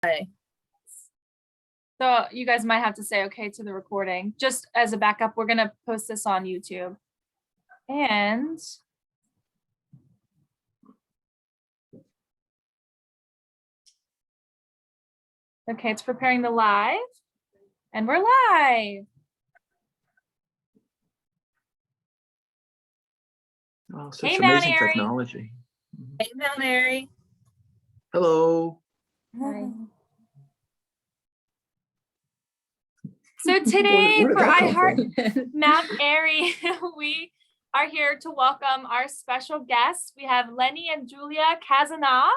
Okay. So you guys might have to say okay to the recording. Just as a backup, we're going to post this on YouTube. And okay, it's preparing the live. And we're live. Oh, such Hey, amazing Airy. technology. Hey, Mount Airy. Hello. Hi. So today Where did for that come iHeart from? Mount Airy, we are here to welcome our special guests. We have Lenny and Julia Kazanov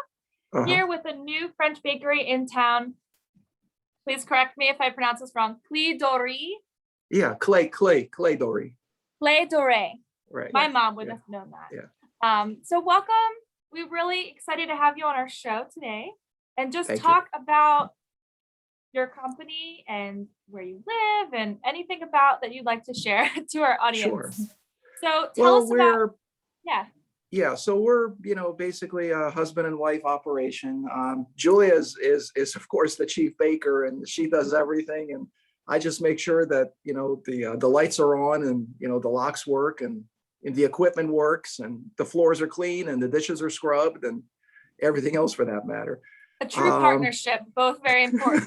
here with a new French bakery in town. Please correct me if I pronounce this wrong. Doree. Yeah, Clay Doree. Doree. Right. My mom would have known that. Yeah. So welcome. We're really excited to have you on our show today and just Thank talk about your company and where you live and anything about that you'd like to share to our audience. Sure. So tell us about, Yeah, so we're, basically a husband and wife operation. Julia is of course the chief baker, and she does everything, and I just make sure that, the lights are on, and, the locks work, and the equipment works, and the floors are clean, and the dishes are scrubbed, and everything else for that matter. a true partnership, both very important.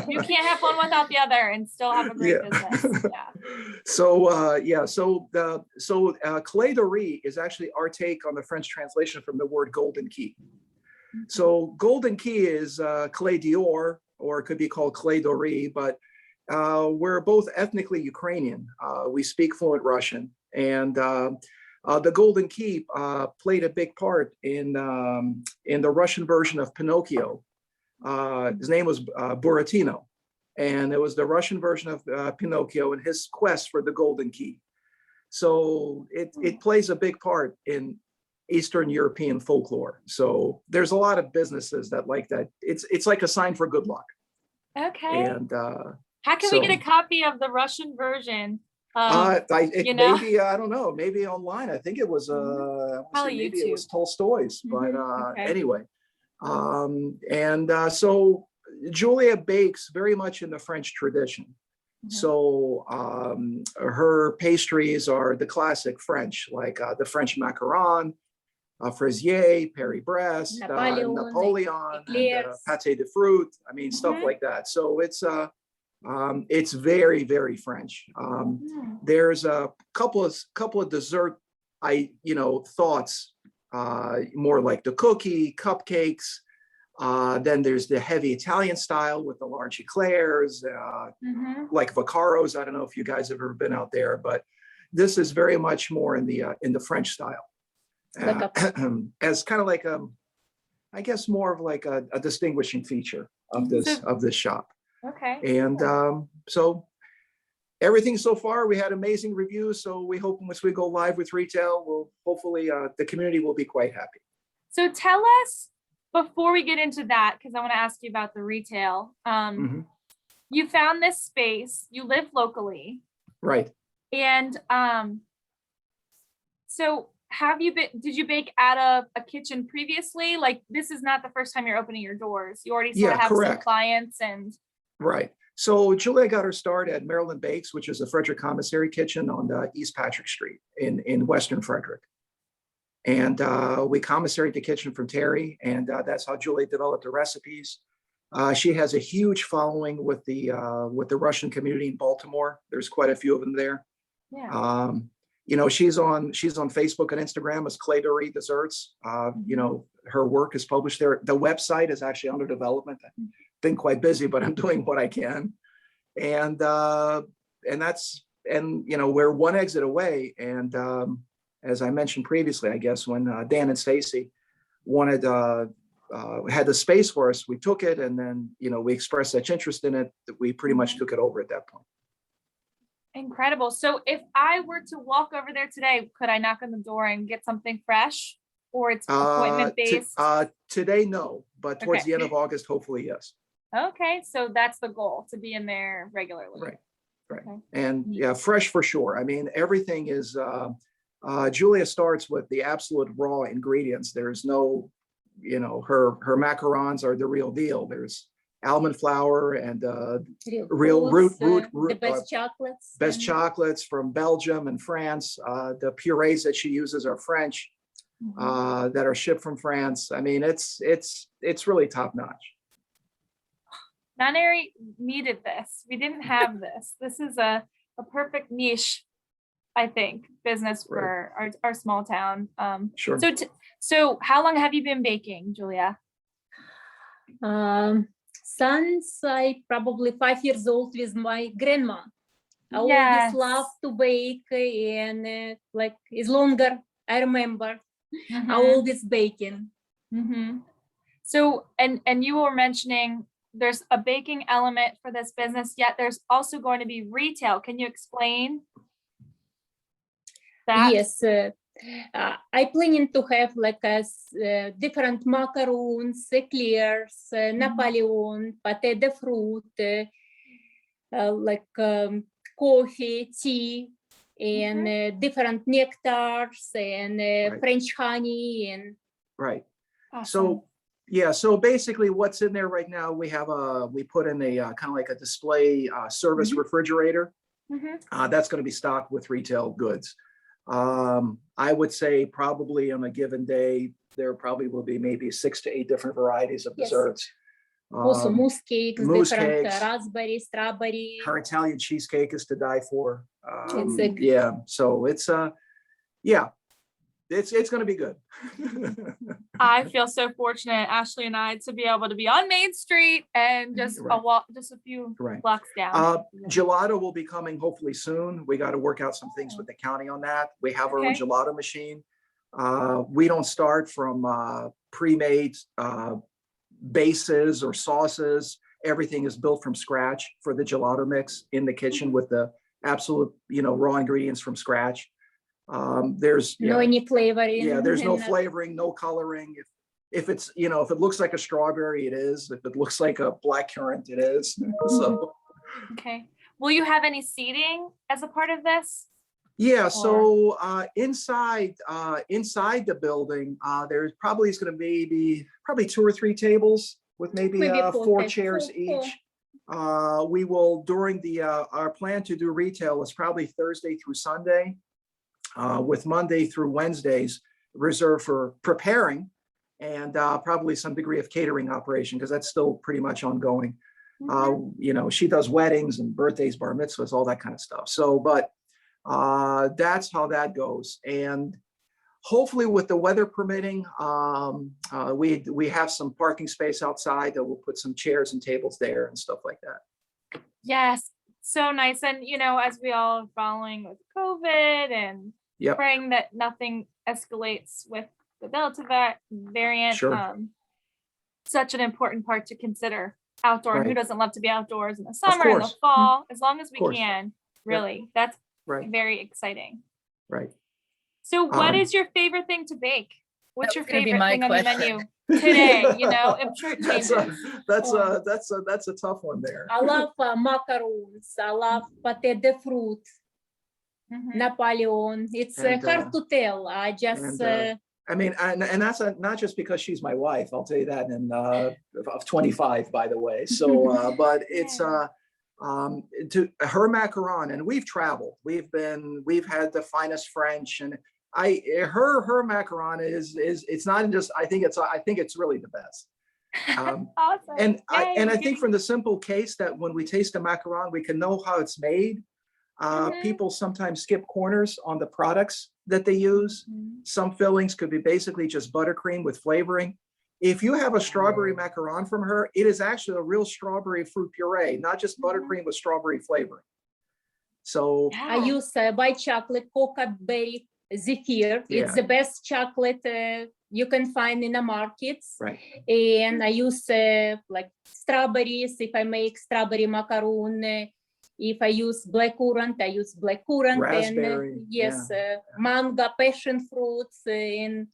You can't have one without the other and still have a great business. Yeah. So Clé de Riz is actually our take on the French translation from the word golden key. So golden key is Clé d'Or, or it could be called Clé de Riz, but we're both ethnically Ukrainian. We speak fluent Russian, and the Golden Key played a big part in the Russian version of Pinocchio. His name was Buratino, and it was the Russian version of Pinocchio and his quest for the Golden Key. So it plays a big part in Eastern European folklore. So there's a lot of businesses that like that. It's like a sign for good luck. Okay. And how can we get a copy of the Russian version? Maybe I don't know. Maybe online. I think it was maybe YouTube. It was Tolstoy's. But anyway, so Julia bakes very much in the French tradition. So her pastries are the classic French, like the French macaron, fraisier, Paris-Brest, Napoleon, pâté de fruit. I mean, stuff like that. So it's very, very French. There's a couple of dessert, thoughts, more like the cookie, cupcakes. Then there's the heavy Italian style with the large eclairs, like Vaccaros. I don't know if you guys have ever been out there, but this is very much more in the French style, as kind of like I guess more of like a distinguishing feature of this shop. Okay. And so everything so far, we had amazing reviews. So we hope once we go live with retail, we'll hopefully the community will be quite happy. So tell us, before we get into that, because I want to ask you about the retail. You found this space, you live locally. Right. And so did you bake out of a kitchen previously? Like, this is not the first time you're opening your doors. You already sort of have some clients and. Right. So Julia got her start at Maryland Bakes, which is a Frederick commissary kitchen on East Patrick Street in Western Frederick. And we commissaried the kitchen from Terry, and that's how Julia developed the recipes. She has a huge following with the Russian community in Baltimore. There's quite a few of them there. Yeah. She's on Facebook and Instagram as Clé de Riz Desserts. Her work is published there. The website is actually under development. I've been quite busy, but I'm doing what I can. And we're one exit away. And as I mentioned previously, I guess when Dan and Stacy had the space for us, we took it, and then we expressed such interest in it that we pretty much took it over at that point. Incredible. So if I were to walk over there today, could I knock on the door and get something fresh, or it's appointment based? Today, no, but towards the end of August, hopefully, yes. Okay, so that's the goal, to be in there regularly. Right. Okay. And fresh for sure. I mean, everything is. Julia starts with the absolute raw ingredients. There's no, her macarons are the real deal. There's almond flour and Real root, the best chocolates. best and- chocolates from Belgium and France. The purees that she uses are French, that are shipped from France. I mean, it's really top notch. Mount Airy needed this. We didn't have this. This is a perfect niche, I think, business for our small town. Sure. So how long have you been baking, Julia? Since I probably 5 years old with my grandma. I Yes. always loved to bake, and like as longer I remember, I always baking. So, and you were mentioning there's a baking element for this business, yet there's also going to be retail. Can you explain that? Yes, I planning to have like different macaroons, eclairs, Napoleon, pâté de fruit, like coffee, tea, and different nectars and French honey and. Right. Awesome. So, yeah, so basically what's in there right now, we put in a kind of like a display service refrigerator. That's going to be stocked with retail goods. I would say probably on a given day, there probably will be maybe 6 to 8 different varieties of desserts. Also mousse cakes, mousse different cakes. raspberry, strawberry. Her Italian cheesecake is to die for. Exactly. Yeah, so it's it's going to be good. I feel so fortunate, Ashley and I, to be able to be on Main Street and just a walk, just a few blocks down. Gelato will be coming hopefully soon. We got to work out some things with the county on that. We have our own gelato machine. We don't start from pre-made bases or sauces. Everything is built from scratch for the gelato mix in the kitchen with the absolute, raw ingredients from scratch. There's no any flavoring. Yeah, there's no flavoring, no coloring. If it's, if it looks like a strawberry, it is. If it looks like a blackcurrant, it is. So. Okay. Will you have any seating as a part of this? Yeah. So inside the building, there's probably is going to be probably 2 or 3 tables with maybe 4 chairs each. We will during our plan to do retail is probably Thursday through Sunday. With Monday through Wednesdays reserved for preparing and probably some degree of catering operation because that's still pretty much ongoing. She does weddings and birthdays, bar mitzvahs, all that kind of stuff. So, but that's how that goes. And hopefully with the weather permitting, we have some parking space outside that we'll put some chairs and tables there and stuff like that. Yes. So nice. And, as we all are following with COVID and praying that nothing escalates with the Delta variant, such an important part to consider outdoor. And who doesn't love to be outdoors in the summer and the fall, as long as we can, really, that's very exciting. Right. So what is your favorite thing to bake? What's your favorite thing on the menu today, you know, I'm sure it changes. That's a tough one there. I love macaroons. I love pâté de fruit, Napoleon. It's hard to tell. I just. I mean, and that's not just because she's my wife. I'll tell you that. And of 25, by the way. So, but it's to her macaron, and we've traveled. We've had the finest French, and her macaron is it's not just. I think it's really the best. Awesome. And I think from the simple case that when we taste the macaron, we can know how it's made. People sometimes skip corners on the products that they use. Some fillings could be basically just buttercream with flavoring. If you have a strawberry macaron from her, it is actually a real strawberry fruit puree, not just buttercream with strawberry flavoring. So I use white chocolate, coca berry zephyr. It's the best chocolate you can find in the markets. Right. And I use like strawberries if I make strawberry macaron. If I use blackcurrant, I use blackcurrant. Raspberry. And mango, passion fruits, and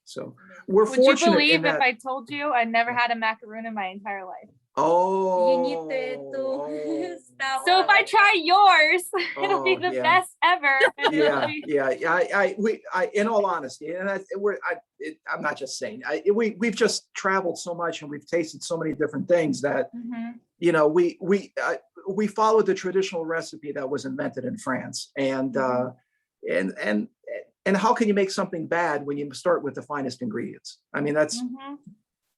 so we're Would fortunate. you believe if I told you I never had a macaroon in my entire life? Oh, You need to stop. So if I try yours, it'll be Oh, the yeah. best ever. And it'll Yeah, be- yeah. In all honesty, and I'm not just saying. We've just traveled so much and we've tasted so many different things that Mhm. we followed the traditional recipe that was invented in France, and how can you make something bad when you start with the finest ingredients? I mean, Mhm.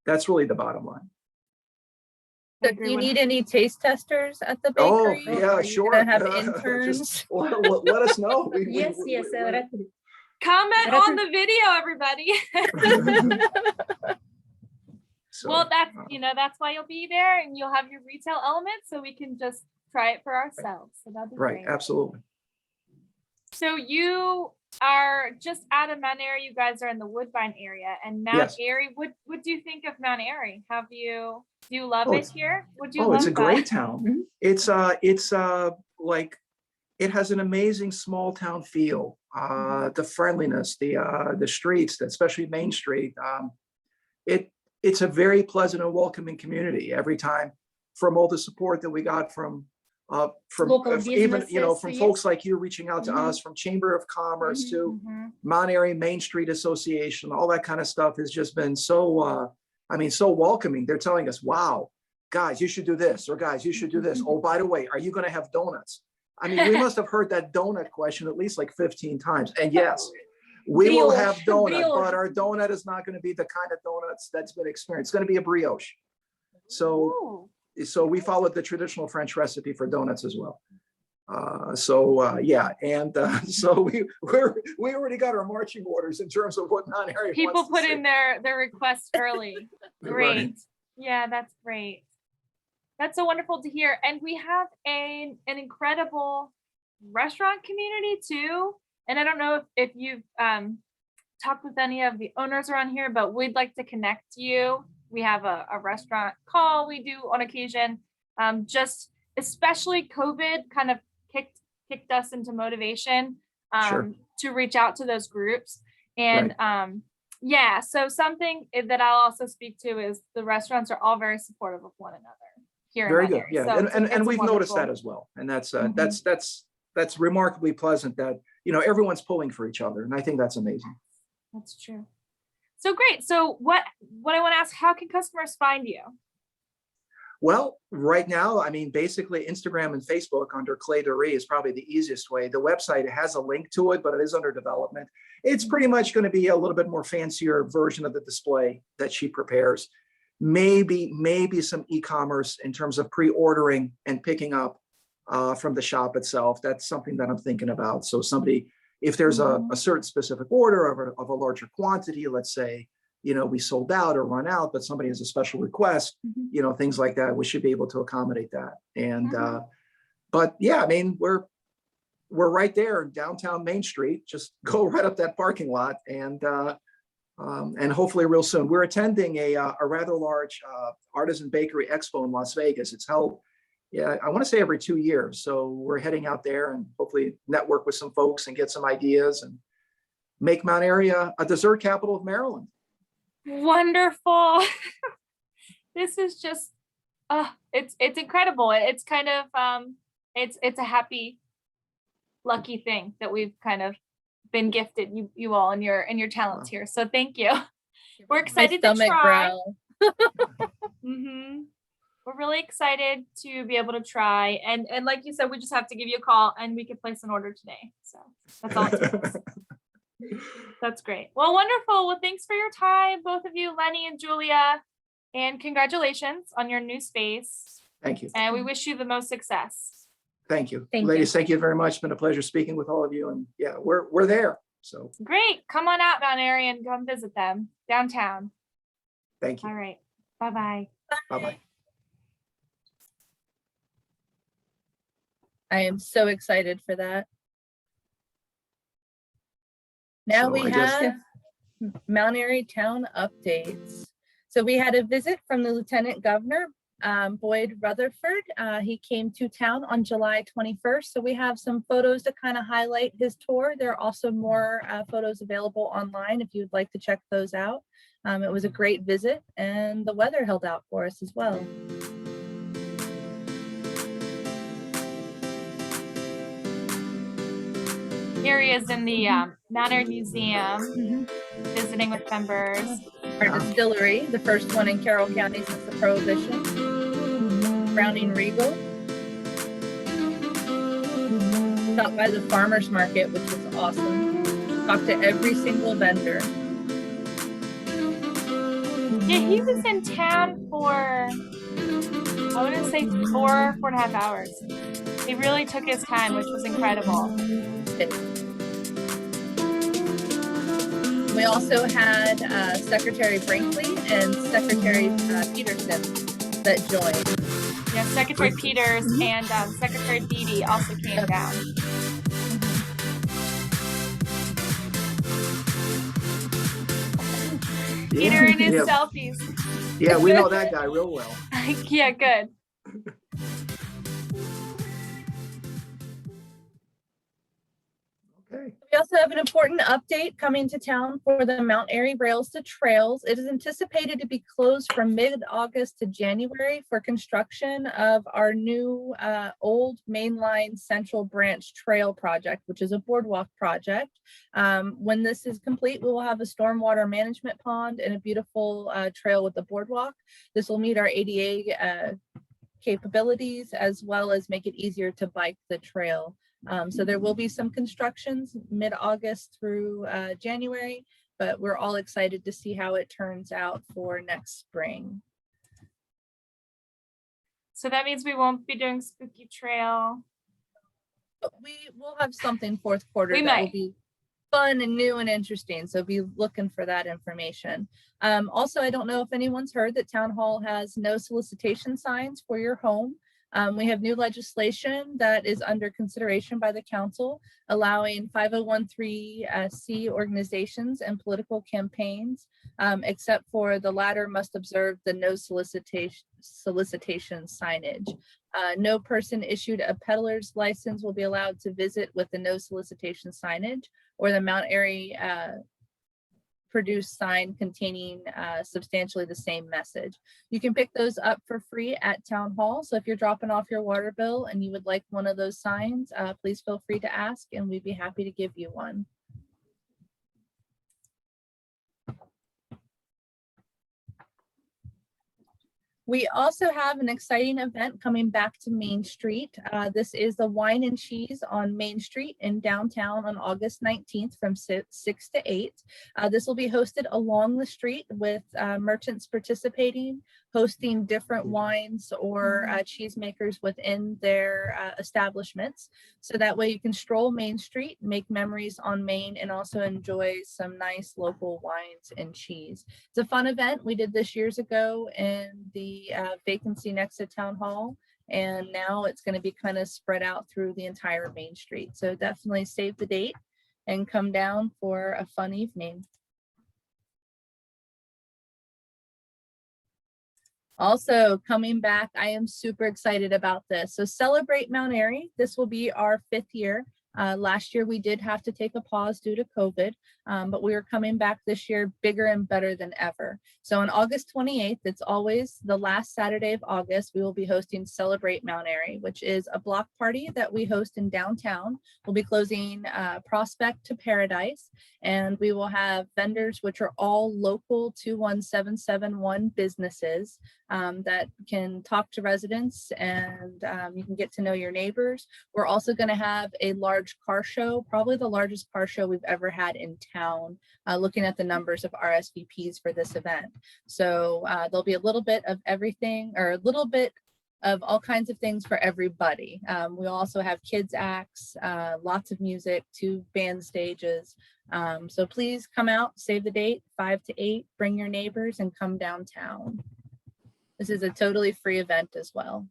that's really the bottom line. I So agree do you with- need any taste testers at the Oh, bakery? yeah, Are you sure. gonna have Just interns? let us know. Yes, yes. Comment on the video, everybody. So, Well, that's that's why you'll be there, and you'll have your retail element, so we can just try it for ourselves. So that'd be right, great. absolutely. So you are just out of Mount Airy. You guys are in the Woodbine area, and Mount Yes. Airy. What do you think of Mount Airy? Do you love Oh, it it's- here? Would you? Oh, it's love a great that? town. Mhm. It's like it has an amazing small town feel. The friendliness, the streets, especially Main Street. It's a very pleasant and welcoming community every time, from all the support that we got from Local even businesses, from yes. folks like you reaching out to Mhm. us, from Chamber of Commerce Mhm. to Mhm. Mount Airy Main Street Association, all that kind of stuff has just been so so welcoming. They're telling us, wow, guys, you should do this, or guys, you should do this. Oh, by the way, are you going to have donuts? I mean, we must have heard that donut question at least like 15 times. And yes, we will have Brioche, donut, but brioche. our donut is not going to be the kind of donuts that's been experienced. It's going to be a brioche. So Ooh. we followed the traditional French recipe for donuts as well. Yeah, and so we already got our marching orders in terms of what Mount Airy People wants to put see. in their requests early. Great. Right. Yeah, that's great. That's so wonderful to hear. And we have an incredible restaurant community too. And I don't know if you've talked with any of the owners around here, but we'd like to connect you. We have a restaurant call we do on occasion. Just especially COVID kind of kicked us into motivation Sure. to reach out to those groups. And yeah, so something that I'll also speak to is the restaurants are all very supportive of one another here Very in Mount good. Airy. Yeah, So and we've noticed that wonderful. as well. And that's Mhm. that's remarkably pleasant that everyone's pulling for each other, and I think that's amazing. That's true. So great. So what I want to ask, how can customers find you? Well, right now, I mean, basically Instagram and Facebook under Clay Doree is probably the easiest way. The website has a link to it, but it is under development. It's pretty much going to be a little bit more fancier version of the display that she prepares. Maybe some e-commerce in terms of pre-ordering and picking up from the shop itself. That's something that I'm thinking about. So if there's a certain specific order of a larger quantity, let's say, we sold out or run out, but somebody has a special request, things like that, we should be able to accommodate that. And, but yeah, I mean, we're right there in downtown Main Street. Just go right up that parking lot, and hopefully real soon. We're attending a rather large artisan bakery expo in Las Vegas. It's held, I want to say every 2 years. So we're heading out there and hopefully network with some folks and get some ideas and make Mount Airy a dessert capital of Maryland. Wonderful. This is just it's incredible. It's kind of it's a happy, lucky thing that we've kind of been gifted, you all, and your talents here. So thank you. We're excited to try. We're really excited to be able to try, and like you said, we just have to give you a call and we can place an order today. So that's all it takes. That's great. Well, wonderful. Well, thanks for your time, both of you, Lenny and Julia, and congratulations on your new space. Thank you. And we wish you the most success. Thank you. Thank Ladies, you. thank you very much. It's been a pleasure speaking with all of you. And yeah, we're there. So Great. Come on out, Mount Airy, and come visit them downtown. thank All you. right. Bye-bye. Bye-bye. I am so excited for that. Now So we I guess- have Mount Airy town updates. So we had a visit from the Lieutenant Governor, Boyd Rutherford. He came to town on July 21st. So we have some photos to kind of highlight his tour. There are also more photos available online if you'd like to check those out. It was a great visit and the weather held out for us as well. Airy is in the Mount Airy Museum, Mhm. visiting with members. Our distillery, the first one in Carroll County since the Prohibition. Browning Regal. Stopped by the farmer's market, which was awesome. Talked to every single vendor. Yeah, he was in town for, I want to say 4.5 hours. He really took his time, which was incredible. We also had Secretary Brinkley and Secretary Peterson that joined. Yeah, Secretary Peters and Secretary Beatty also came down. Peter and his selfies. Yeah, we know that guy real well. Yeah, good. Okay. We also have an important update coming to town for the Mount Airy Rails to Trails. It is anticipated to be closed from mid-August to January for construction of our new old mainline Central Branch Trail project, which is a boardwalk project. When this is complete, we will have a stormwater management pond and a beautiful trail with the boardwalk. This will meet our ADA capabilities as well as make it easier to bike the trail. So there will be some constructions mid-August through January, but we're all excited to see how it turns out for next spring. So that means we won't be doing Spooky Trail. But we will have something fourth quarter We that will might. be fun and new and interesting. So be looking for that information. Also, I don't know if anyone's heard that Town Hall has no solicitation signs for your home. We have new legislation that is under consideration by the council, allowing 501(c) organizations and political campaigns, except for the latter must observe the no solicitation signage. No person issued a peddler's license will be allowed to visit with the no solicitation signage or the Mount Airy produced sign containing substantially the same message. You can pick those up for free at Town Hall. So if you're dropping off your water bill and you would like one of those signs, please feel free to ask and we'd be happy to give you one. We also have an exciting event coming back to Main Street. This is the Wine and Cheese on Main Street in downtown on August 19th from 6 to 8. This will be hosted along the street with merchants participating, hosting different wines or cheesemakers within their establishments. So that way you can stroll Main Street, make memories on Main, and also enjoy some nice local wines and cheese. It's a fun event. We did this years ago in the vacancy next to Town Hall, and now it's going to be kind of spread out through the entire Main Street. So definitely save the date and come down for a fun evening. Also coming back, I am super excited about this. So Celebrate Mount Airy. This will be our 5th year. Last year we did have to take a pause due to COVID, but we are coming back this year bigger and better than ever. So on August 28th, it's always the last Saturday of August, we will be hosting Celebrate Mount Airy, which is a block party that we host in downtown. We'll be closing Prospect to Paradise, and we will have vendors, which are all local 21771 businesses that can talk to residents, and you can get to know your neighbors. We're also going to have a large car show, probably the largest car show we've ever had in town, looking at the numbers of RSVPs for this event. So there'll be a little bit of everything, or a little bit of all kinds of things for everybody. We also have kids acts, lots of music, 2 band stages. So please come out, save the date, 5 to 8, bring your neighbors and come downtown. This is a totally free event as well.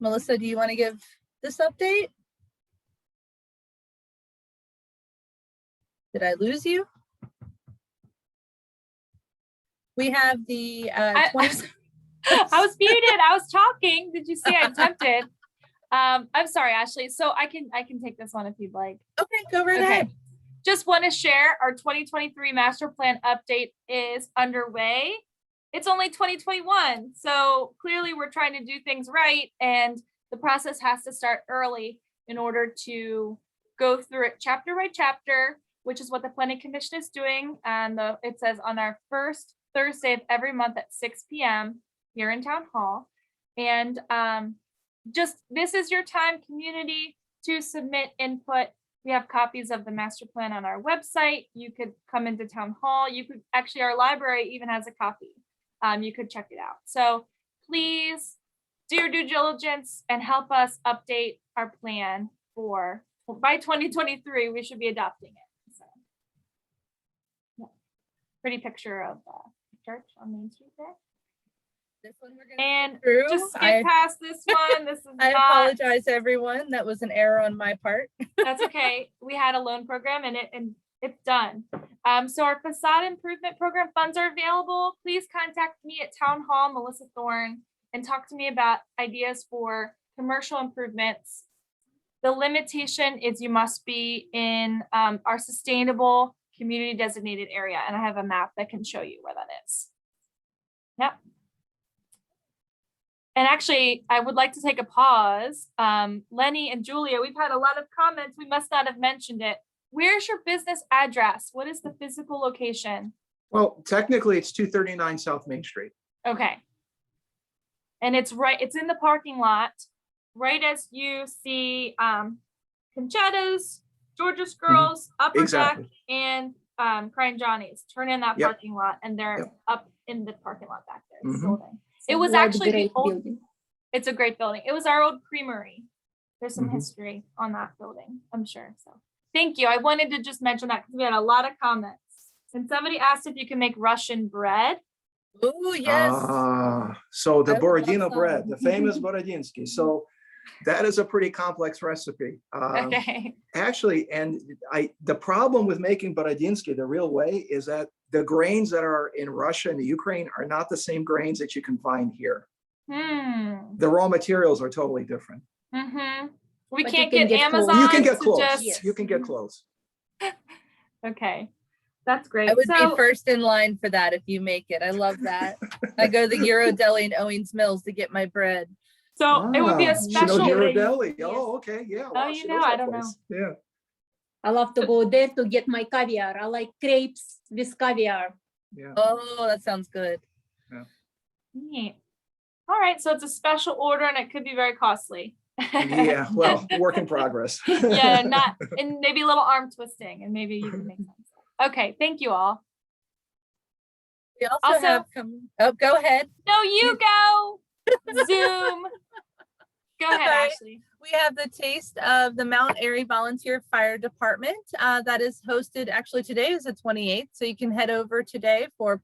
Melissa, do you want to give this update? Did I lose you? We have the I was muted. I was talking. Did you see I attempted? I'm sorry, Ashley. So I can take this one if you'd like. Okay, go right ahead. Just want to share our 2023 master plan update is underway. it's only 2021. So clearly we're trying to do things right. And the process has to start early in order to go through it chapter by chapter, which is what the Planning Commission is doing. And it says on our first Thursday of every month at 6 p.m. here in Town Hall. And just this is your time, community, to submit input. We have copies of the master plan on our website. You could come into Town Hall. You could actually, our library even has a copy. You could check it out. So please do your due diligence and help us update our plan for by 2023. We should be adopting it. So, yeah. Pretty picture of the church on Main Street there. This one we're gonna And skip through. just skip past this one. This is I not, apologize, everyone. That was an error on my part. that's okay. We had a loan program and it's done. So our facade improvement program funds are available. Please contact me at Town Hall, Melissa Thorne, and talk to me about ideas for commercial improvements. The limitation is you must be in our sustainable community designated area. And I have a map that can show you where that is. Yep. And actually, I would like to take a pause. Lenny and Julia, we've had a lot of comments. We must not have mentioned it. Where's your business address? What is the physical location? Well, technically it's 239 South Main Street. Okay. And it's in the parking lot, right as you see Conchetta's, Georgia's Girls, Upper Exactly. Deck, and Crying Johnny's. Turn in that Yep. parking lot and they're Yep. up in the parking lot back there. Mhm. Building. It was What actually the great old, building. it's a great building. It was our old creamery. There's some Mhm. history on that building, I'm sure. So thank you. I wanted to just mention that because we had a lot of comments. And somebody asked if you can make Russian bread. Oh, yes. So the I would love Borodino bread, some. the famous Borodinsky. So that is a pretty complex recipe. Okay. Actually, and the problem with making Borodinsky the real way is that the grains that are in Russia and the Ukraine are not the same grains that you can find here. The raw materials are totally different. Mm-hmm. We But can't you can get get close. Amazon. You can get to close. just- Yes. You can get close. Okay. That's great. I would So be first in line for that if you make it. I love that. I go to the Euro Deli in Owings Mills to get my bread. it would be a She knows special. Ghirardelli. Yes. Oh, okay. Yeah. Oh, Wow, you she know, knows I that don't place. Yeah. I love to go there to get my caviar. I like crepes with caviar. Yeah. Oh, that sounds good. Neat. All right. So it's a special order and it could be very costly. Yeah. Well, work in progress. Yeah, and maybe a little arm twisting and maybe you can make sense. Okay. Thank you all. We also, Also- have oh, go ahead. No, you go. Zoom. Go ahead, All right. Ashley. We have the taste of the Mount Airy Volunteer Fire Department that is hosted, actually today is the 28th, so you can head over today for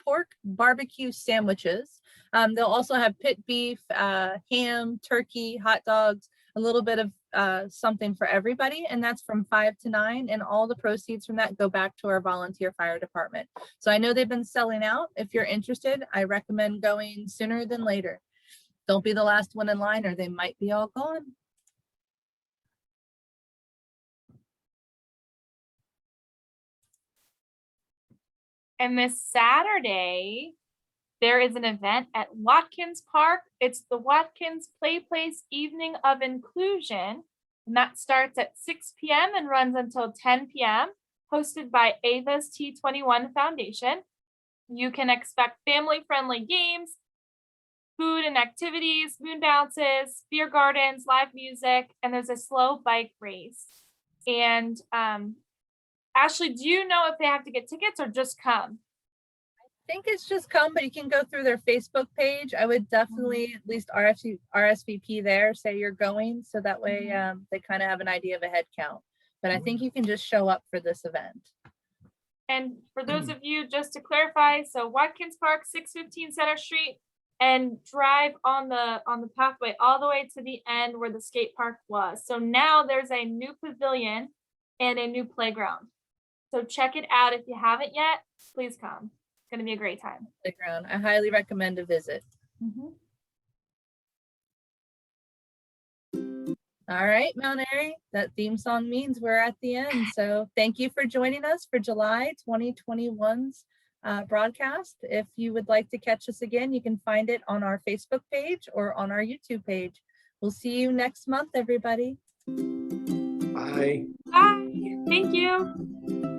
pork barbecue sandwiches. They'll also have pit beef, ham, turkey, hot dogs, a little bit of something for everybody, and that's from 5 to 9, and all the proceeds from that go back to our volunteer fire department. So I know they've been selling out. If you're interested, I recommend going sooner than later. Don't be the last one in line or they might be all gone. And this Saturday, there is an event at Watkins Park. It's the Watkins Play Place Evening of Inclusion. And that starts at 6 p.m. and runs until 10 p.m. Hosted by Ava's T21 Foundation. You can expect family-friendly games, food and activities, moon bounces, beer gardens, live music, and there's a slow bike race. And Ashley, do you know if they have to get tickets or just come? I think it's just come, but you can go through their Facebook page. I would definitely at least RSVP there, say you're going, so that way they kind of have an idea of a head count. But I think you can just show up for this event. And for those of you, just to clarify, so Watkins Park, 615 Center Street, and drive on the pathway all the way to the end where the skate park was. So now there's a new pavilion and a new playground. So check it out if you haven't yet. Please come. It's going to be a great time. Playground. I highly recommend a visit. All right, Mount Airy, that theme song means we're at the end. So thank you for joining us for July 2021's broadcast. If you would like to catch us again, you can find it on our Facebook page or on our YouTube page. We'll see you next month, everybody. Bye. Bye. Thank you.